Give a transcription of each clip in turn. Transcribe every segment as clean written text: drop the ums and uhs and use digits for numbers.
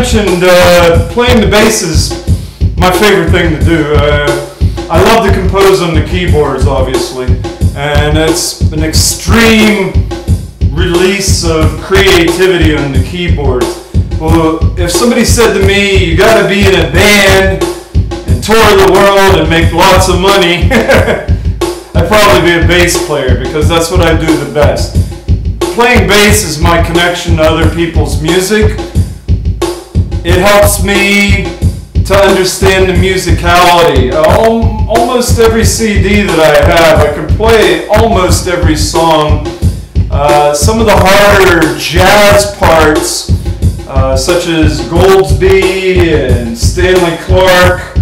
mentioned, playing the bass is my favorite thing to do. I love to compose on the keyboards, obviously, and it's an extreme release of creativity on the keyboards. Well, if somebody said to me, you gotta be in a band and tour the world and make lots of money, I'd probably be a bass player, because that's what I do the best. Playing bass is my connection to other people's music. It helps me to understand the musicality. Almost every CD that I have, I can play almost every song. Some of the harder jazz parts, such as Goldsby and Stanley Clarke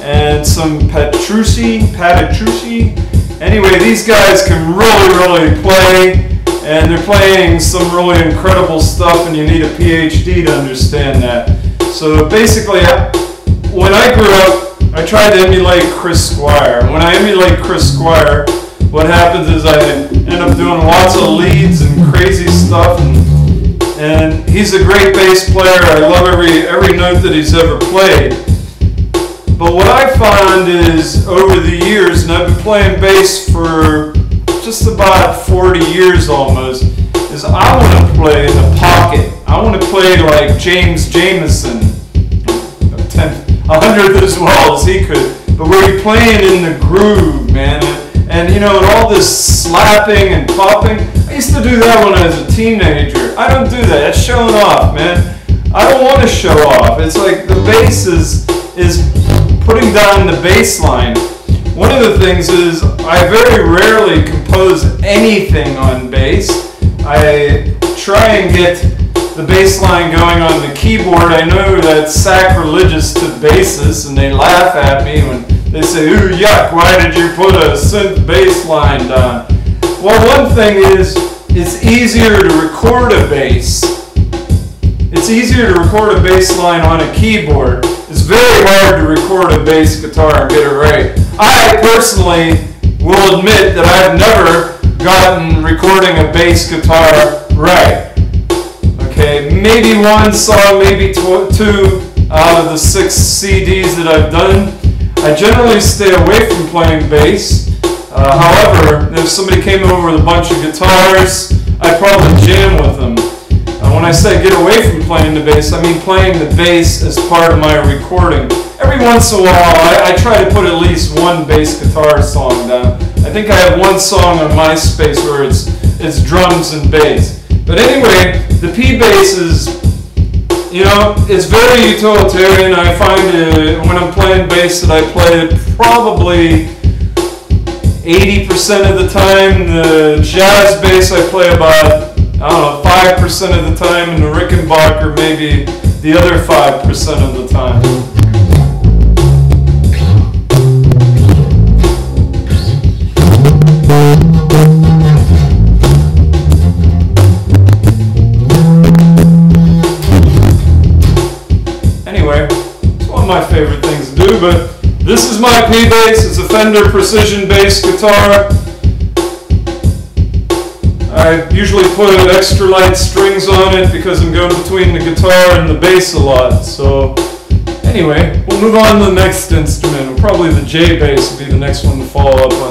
and some Petrucci. Anyway, these guys can really play, and they're playing some really incredible stuff, and you need a PhD to understand that. So basically, when I grew up, I tried to emulate Chris Squire. When I emulate Chris Squire, what happens is I end up doing lots of leads and crazy stuff, and he's a great bass player. I love every note that he's ever played. But what I found is, over the years, and I've been playing bass for just about 40 years almost, is I want to play in the pocket. I want to play like James Jamerson, 100th as well as he could, but where you're playing in the groove, man. And you know, and all this slapping and popping, I used to do that when I was a teenager. I don't do that. That's showing off, man. I don't want to show off. It's like the bass is putting down the bass line. One of the things is I very rarely compose anything on bass. I try and get the bass line going on the keyboard. I know that's sacrilegious to bassists, and they laugh at me when they say, ooh, yuck, why did you put a synth bass line down? Well, one thing is, it's easier to record a bass. It's easier to record a bass line on a keyboard. It's very hard to record a bass guitar and get it right. I personally will admit that I've never gotten recording a bass guitar right. Okay, maybe one song, maybe two out of the 6 CDs that I've done. I generally stay away from playing bass. However, if somebody came over with a bunch of guitars, I'd probably jam with them. When I say get away from playing the bass, I mean playing the bass as part of my recording. Every once in a while, I try to put at least one bass guitar song down. I think I have one song on MySpace where it's drums and bass. But anyway, the P bass is, you know, it's very utilitarian. I find when I'm playing bass that I play it probably 80% of the time. The jazz bass I play about, I don't know, 5% of the time, and the Rickenbacker maybe the other 5% of the time. Anyway, it's one of my favorite things to do, but this is my P bass. It's a Fender Precision bass guitar. I usually put extra light strings on it because I'm going between the guitar and the bass a lot. So anyway, we'll move on to the next instrument. Probably the J bass will be the next one to follow up on.